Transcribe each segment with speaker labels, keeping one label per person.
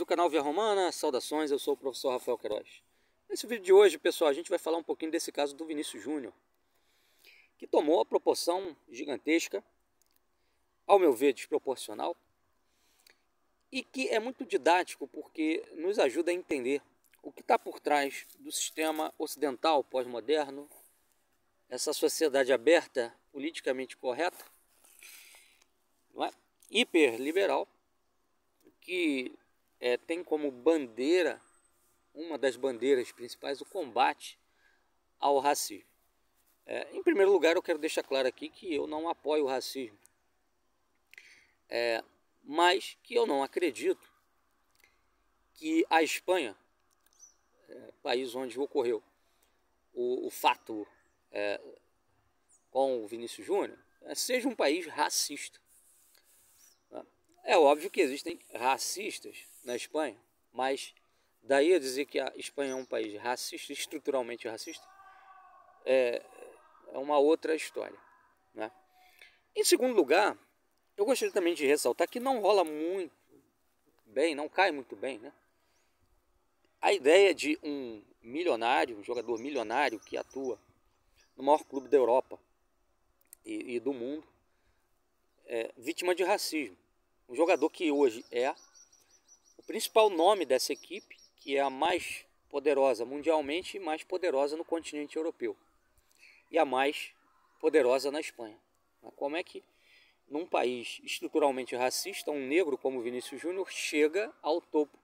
Speaker 1: canal Via Romana, saudações, eu sou o professor Rafael Queiroz. Nesse vídeo de hoje, pessoal, a gente vai falar um pouquinho desse caso do Vinícius Júnior, que tomou a proporção gigantesca, ao meu ver desproporcional, e que é muito didático porque nos ajuda a entender o que está por trás do sistema ocidental pós-moderno, essa sociedade aberta, politicamente correta, não é? Hiperliberal, que tem como bandeira, uma das bandeiras principais, o combate ao racismo. Em primeiro lugar, eu quero deixar claro aqui que eu não apoio o racismo, mas que eu não acredito que a Espanha, país onde ocorreu o fato com o Vinícius Júnior, seja um país racista. É óbvio que existem racistas na Espanha, mas daí a dizer que a Espanha é um país racista, estruturalmente racista, é uma outra história, né? Em segundo lugar, eu gostaria também de ressaltar que não rola muito bem, não cai muito bem, né? A ideia de um milionário, um jogador milionário que atua no maior clube da Europa e do mundo, vítima de racismo. Um jogador que hoje é o principal nome dessa equipe, que é a mais poderosa mundialmente e mais poderosa no continente europeu. E a mais poderosa na Espanha. Como é que, num país estruturalmente racista, um negro como Vinícius Júnior chega ao topo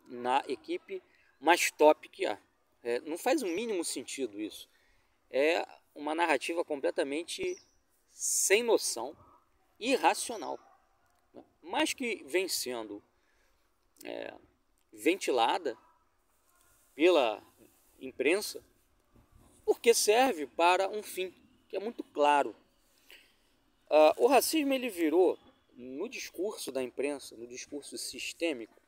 Speaker 1: na equipe mais top que há? Não faz o mínimo sentido isso. É uma narrativa completamente sem noção, irracional, mas que vem sendo ventilada pela imprensa, porque serve para um fim que é muito claro. O racismo ele virou, no discurso da imprensa, no discurso sistêmico,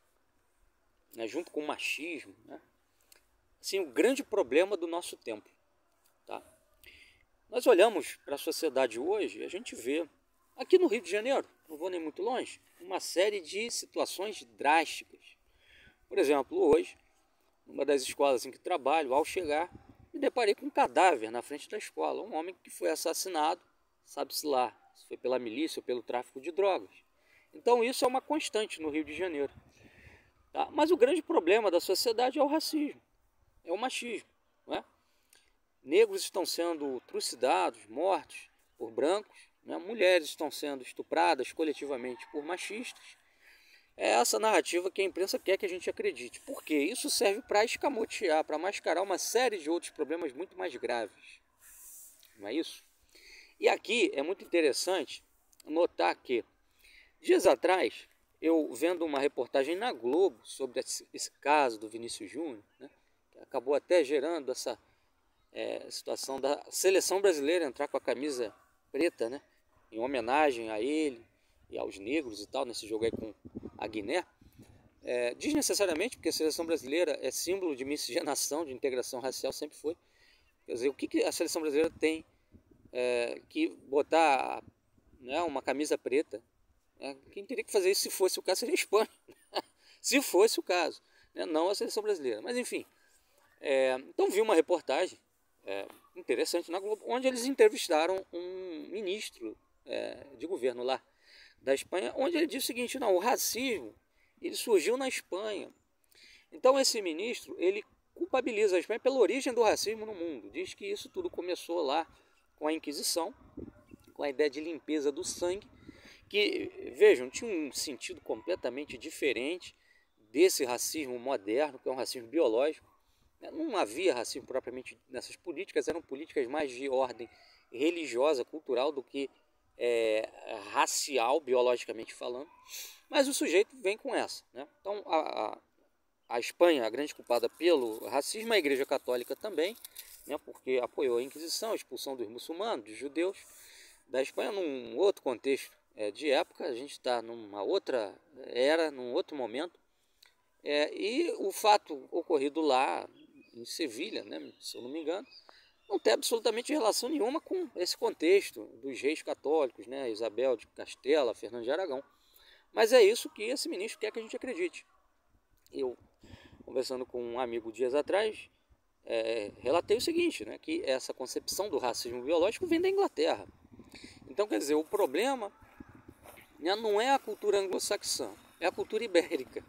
Speaker 1: né, junto com o machismo, né, assim, o grande problema do nosso tempo. Tá? Nós olhamos para a sociedade hoje e a gente vê, aqui no Rio de Janeiro, não vou nem muito longe, uma série de situações drásticas. Por exemplo, hoje, numa das escolas em que trabalho, ao chegar, me deparei com um cadáver na frente da escola. Um homem que foi assassinado, sabe-se lá, se foi pela milícia ou pelo tráfico de drogas. Então isso é uma constante no Rio de Janeiro. Tá? Mas o grande problema da sociedade é o racismo, é o machismo. Não é? Negros estão sendo trucidados, mortos por brancos, né? Mulheres estão sendo estupradas coletivamente por machistas. É essa narrativa que a imprensa quer que a gente acredite. Por quê? Isso serve para escamotear, para mascarar uma série de outros problemas muito mais graves. Não é isso? E aqui é muito interessante notar que, dias atrás, eu vendo uma reportagem na Globo sobre esse caso do Vinícius Júnior, né, que acabou até gerando essa situação da seleção brasileira entrar com a camisa preta, né, em homenagem a ele e aos negros e tal, nesse jogo aí com a Guiné, desnecessariamente, porque a seleção brasileira é símbolo de miscigenação, de integração racial, sempre foi. Quer dizer, o que a seleção brasileira tem que botar, né, uma camisa preta? Quem teria que fazer isso, se fosse o caso, seria a Espanha. Se fosse o caso, né, não a seleção brasileira. Mas enfim, então vi uma reportagem interessante na Globo, onde eles entrevistaram um ministro de governo lá da Espanha, onde ele disse o seguinte: não, o racismo ele surgiu na Espanha. Então esse ministro ele culpabiliza a Espanha pela origem do racismo no mundo. Diz que isso tudo começou lá com a Inquisição, com a ideia de limpeza do sangue, que, vejam, tinha um sentido completamente diferente desse racismo moderno, que é um racismo biológico. Não havia racismo propriamente nessas políticas, eram políticas mais de ordem religiosa, cultural, do que racial, biologicamente falando. Mas o sujeito vem com essa, né? Então a Espanha, a grande culpada pelo racismo, a Igreja Católica também, né? Porque apoiou a Inquisição, a expulsão dos muçulmanos, dos judeus da Espanha, num outro contexto de época. A gente está numa outra era, num outro momento. E o fato ocorrido lá em Sevilha, né, se eu não me engano, não tem absolutamente relação nenhuma com esse contexto dos reis católicos, né, Isabel de Castela, Fernando de Aragão. Mas é isso que esse ministro quer que a gente acredite. Eu, conversando com um amigo dias atrás, relatei o seguinte, né, que essa concepção do racismo biológico vem da Inglaterra. Então, quer dizer, o problema, né, não é a cultura anglo-saxã, é a cultura ibérica.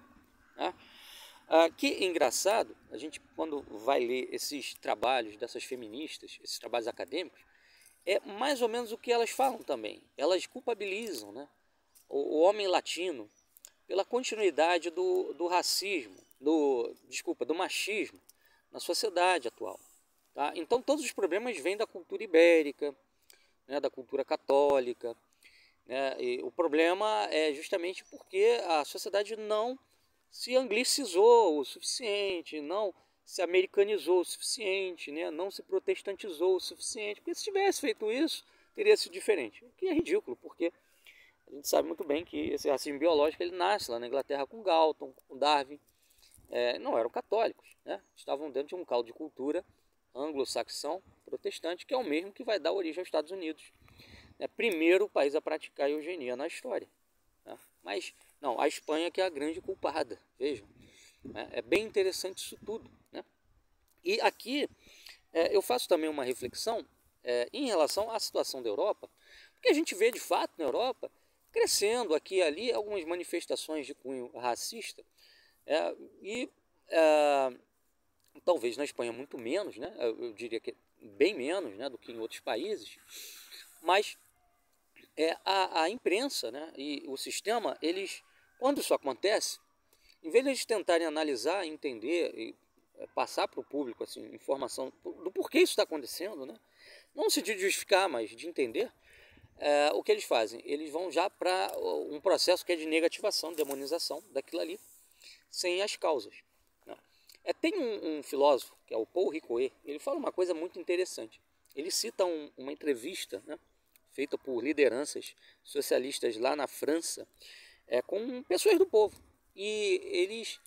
Speaker 1: Né? Que engraçado, a gente quando vai ler esses trabalhos dessas feministas, esses trabalhos acadêmicos, é mais ou menos o que elas falam também. Elas culpabilizam, né, o homem latino pela continuidade do racismo, do machismo na sociedade atual. Tá? Então todos os problemas vêm da cultura ibérica, né, da cultura católica. Né? E o problema é justamente porque a sociedade não se anglicizou o suficiente, não se americanizou o suficiente, né? Não se protestantizou o suficiente. Porque se tivesse feito isso, teria sido diferente. O que é ridículo, porque a gente sabe muito bem que esse racismo biológico ele nasce lá na Inglaterra com Galton, com Darwin. Não eram católicos, né? Estavam dentro de um caldo de cultura anglo-saxão protestante, que é o mesmo que vai dar origem aos Estados Unidos. É primeiro país a praticar a eugenia na história. Né? Mas, não, a Espanha que é a grande culpada, vejam. É bem interessante isso tudo. Né? E aqui eu faço também uma reflexão em relação à situação da Europa, porque a gente vê de fato na Europa crescendo aqui e ali algumas manifestações de cunho racista e talvez na Espanha muito menos, né? Eu diria que bem menos, né, do que em outros países, mas a imprensa, né, e o sistema, eles, quando isso acontece, em vez de eles tentarem analisar, entender e passar para o público assim, informação do porquê isso está acontecendo, né, não no sentido de justificar, mas de entender, o que eles fazem? Eles vão já para um processo que é de negativação, demonização daquilo ali, sem as causas. Né? Tem um filósofo, que é o Paul Ricoeur, ele fala uma coisa muito interessante. Ele cita uma entrevista, né, feita por lideranças socialistas lá na França, com pessoas do povo. E eles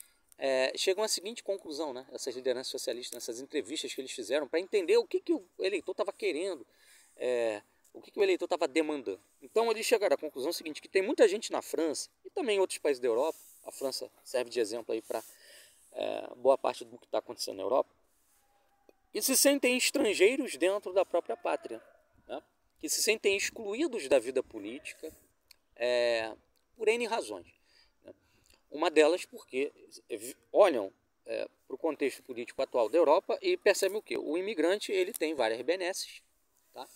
Speaker 1: chegam à seguinte conclusão, né, essas lideranças socialistas, nessas entrevistas que eles fizeram, para entender o que o eleitor estava querendo, o que o eleitor estava demandando. Então eles chegaram à conclusão seguinte, que tem muita gente na França, e também em outros países da Europa, a França serve de exemplo aí para boa parte do que está acontecendo na Europa, e se sentem estrangeiros dentro da própria pátria, né? Que se sentem excluídos da vida política por N razões. Né? Uma delas porque olham para o contexto político atual da Europa e percebem o quê? O imigrante ele tem várias benesses, tá?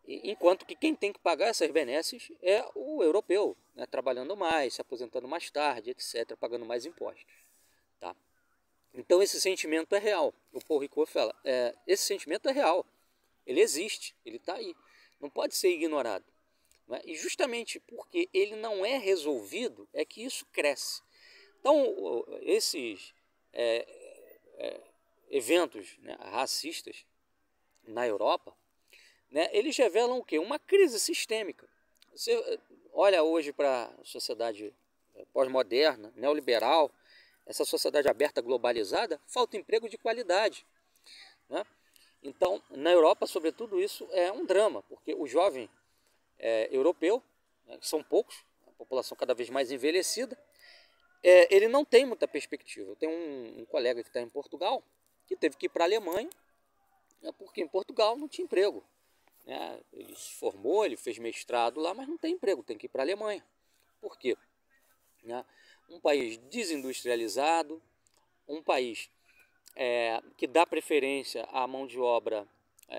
Speaker 1: Enquanto que quem tem que pagar essas benesses é o europeu, né? Trabalhando mais, se aposentando mais tarde, etc., pagando mais impostos. Tá? Então esse sentimento é real. O Paul Ricoeur fala, esse sentimento é real. Ele existe, ele está aí. Não pode ser ignorado. Né? E justamente porque ele não é resolvido é que isso cresce. Então esses eventos, né, racistas na Europa, né, eles revelam o quê? Uma crise sistêmica. Você olha hoje para a sociedade pós-moderna, neoliberal, essa sociedade aberta, globalizada, falta emprego de qualidade. Né? Então, na Europa, sobretudo, isso é um drama, porque o jovem europeu, né, que são poucos, a população cada vez mais envelhecida, ele não tem muita perspectiva. Eu tenho um colega que está em Portugal, que teve que ir para a Alemanha, né, porque em Portugal não tinha emprego. Né? Ele se formou, ele fez mestrado lá, mas não tem emprego, tem que ir para a Alemanha. Por quê? Né? Um país desindustrializado, um país que dá preferência à mão de obra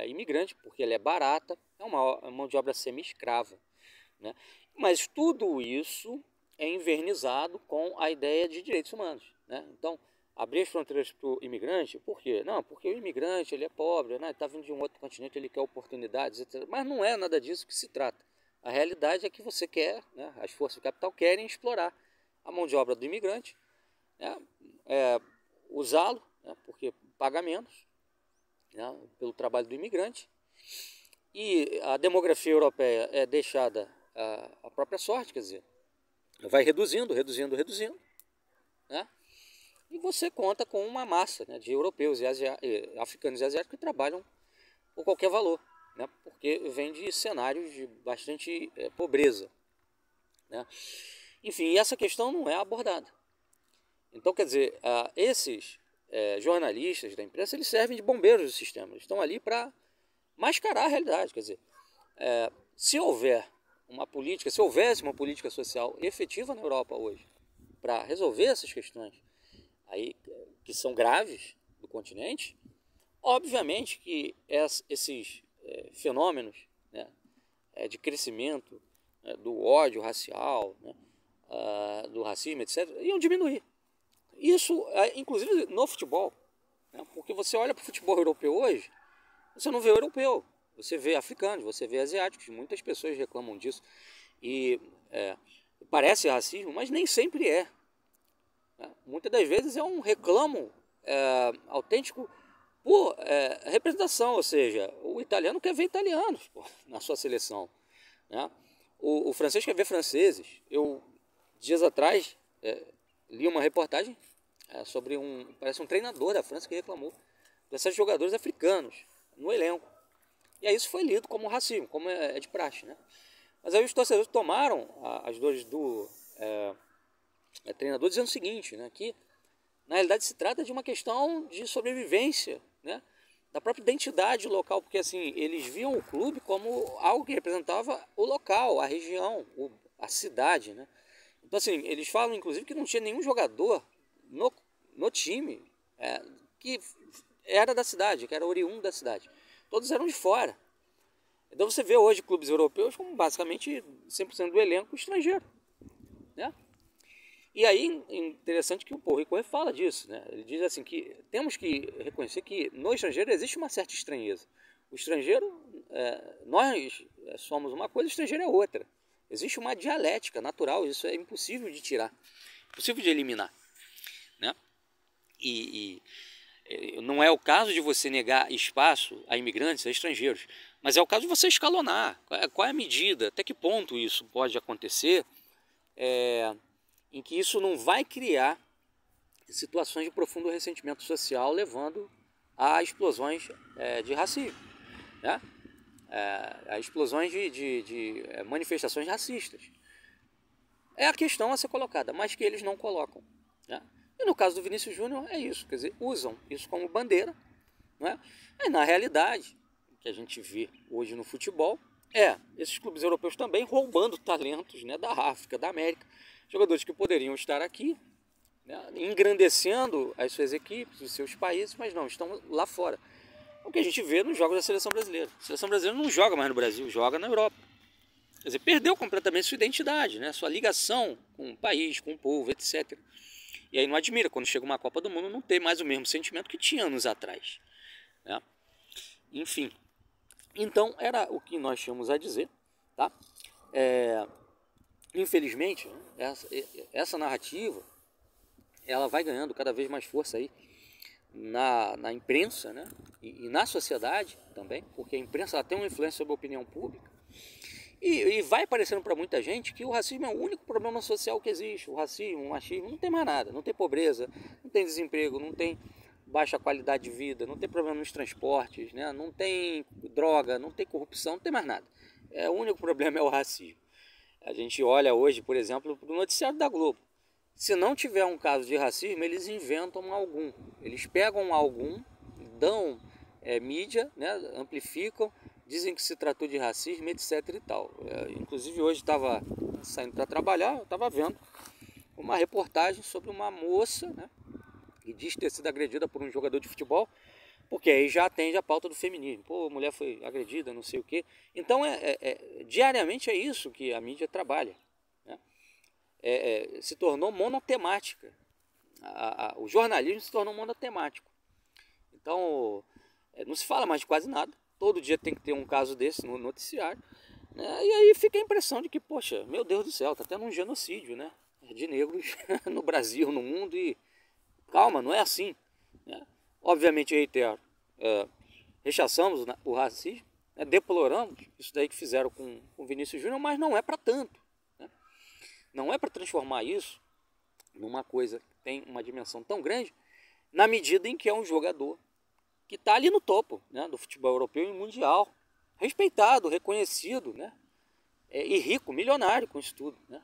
Speaker 1: imigrante, porque ela é barata, é uma mão de obra semi-escrava. Né? Mas tudo isso é invernizado com a ideia de direitos humanos. Né? Então, abrir as fronteiras para o imigrante, por quê? Não, porque o imigrante ele é pobre, né? Está vindo de um outro continente, ele quer oportunidades, etc. Mas não é nada disso que se trata. A realidade é que você quer, né, as forças do capital querem explorar a mão de obra do imigrante, né, usá-lo, né, porque paga menos, né, pelo trabalho do imigrante, e a demografia europeia é deixada à própria sorte, quer dizer, vai reduzindo, né, e você conta com uma massa, né, de europeus e africanos e asiáticos que trabalham por qualquer valor, né, porque vem de cenários de bastante pobreza. Né. Enfim, essa questão não é abordada. Então, quer dizer, esses jornalistas da imprensa, eles servem de bombeiros do sistema. Eles estão ali para mascarar a realidade. Quer dizer, se houvesse uma política social efetiva na Europa hoje para resolver essas questões aí, que são graves do continente, obviamente que esses fenômenos, né, de crescimento, do ódio racial, né, do racismo, etc., iam diminuir. Isso, inclusive no futebol, né, porque você olha para o futebol europeu hoje, você não vê europeu, você vê africanos, você vê asiáticos, muitas pessoas reclamam disso, e parece racismo, mas nem sempre é. Né? Muitas das vezes é um reclamo autêntico por representação, ou seja, o italiano quer ver italianos na sua seleção, né? O francês quer ver franceses. Eu, dias atrás, li uma reportagem sobre parece um treinador da França que reclamou desses jogadores africanos no elenco. E aí isso foi lido como racismo, como é de praxe, né? Mas aí os torcedores tomaram as dores do treinador, dizendo o seguinte, né, que na realidade se trata de uma questão de sobrevivência, né, da própria identidade local, porque assim, eles viam o clube como algo que representava o local, a região, a cidade, né? Então assim, eles falam inclusive que não tinha nenhum jogador no time que era da cidade, que era oriundo da cidade. Todos eram de fora. Então você vê hoje clubes europeus com basicamente 100% do elenco estrangeiro, né? E aí, interessante que o Paul Ricoeur fala disso, né? Ele diz assim que temos que reconhecer que no estrangeiro existe uma certa estranheza. O estrangeiro, nós somos uma coisa, o estrangeiro é outra. Existe uma dialética natural, isso é impossível de tirar, impossível de eliminar, né? E não é o caso de você negar espaço a imigrantes, a estrangeiros, mas é o caso de você escalonar. Qual é a medida, até que ponto isso pode acontecer, em que isso não vai criar situações de profundo ressentimento social, levando a explosões de racismo, né? A explosões de manifestações racistas. É a questão a ser colocada, mas que eles não colocam, né? E no caso do Vinícius Júnior é isso, quer dizer, usam isso como bandeira, né? E na realidade, o que a gente vê hoje no futebol esses clubes europeus também roubando talentos, né, da África, da América, jogadores que poderiam estar aqui, né, engrandecendo as suas equipes, os seus países, mas não, estão lá fora. O que a gente vê nos jogos da seleção brasileira. A seleção brasileira não joga mais no Brasil, joga na Europa. Quer dizer, perdeu completamente sua identidade, né, sua ligação com o país, com o povo, etc. E aí não admira, quando chega uma Copa do Mundo, não ter mais o mesmo sentimento que tinha anos atrás, né? Enfim, então era o que nós tínhamos a dizer, tá? Infelizmente, essa narrativa ela vai ganhando cada vez mais força aí na imprensa, né? E na sociedade também, porque a imprensa ela tem uma influência sobre a opinião pública. E vai parecendo para muita gente que o racismo é o único problema social que existe. O racismo, o machismo, não tem mais nada. Não tem pobreza, não tem desemprego, não tem baixa qualidade de vida, não tem problema nos transportes, né? Não tem droga, não tem corrupção, não tem mais nada. O único problema é o racismo. A gente olha hoje, por exemplo, para o noticiário da Globo. Se não tiver um caso de racismo, eles inventam algum. Eles pegam algum, dão mídia, né? Amplificam, dizem que se tratou de racismo, etc e tal. Inclusive hoje estava saindo para trabalhar, eu estava vendo uma reportagem sobre uma moça, né, que diz ter sido agredida por um jogador de futebol, porque aí já atende a pauta do feminismo. Pô, a mulher foi agredida, não sei o quê. Então, diariamente é isso que a mídia trabalha, né? Se tornou monotemática. O jornalismo se tornou monotemático. Então, não se fala mais de quase nada. Todo dia tem que ter um caso desse no noticiário, né? E aí fica a impressão de que, poxa, meu Deus do céu, está tendo um genocídio, né, de negros no Brasil, no mundo, e calma, não é assim, né? Obviamente, eu reitero, rechaçamos o racismo, né, deploramos isso daí que fizeram com o Vinícius Júnior, mas não é para tanto, né? Não é para transformar isso numa coisa que tem uma dimensão tão grande, na medida em que é um jogador que está ali no topo, né, do futebol europeu e mundial, respeitado, reconhecido, né, e rico, milionário com isso tudo, né?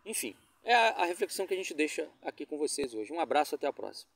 Speaker 1: Enfim, É a reflexão que a gente deixa aqui com vocês hoje. Um abraço, até a próxima.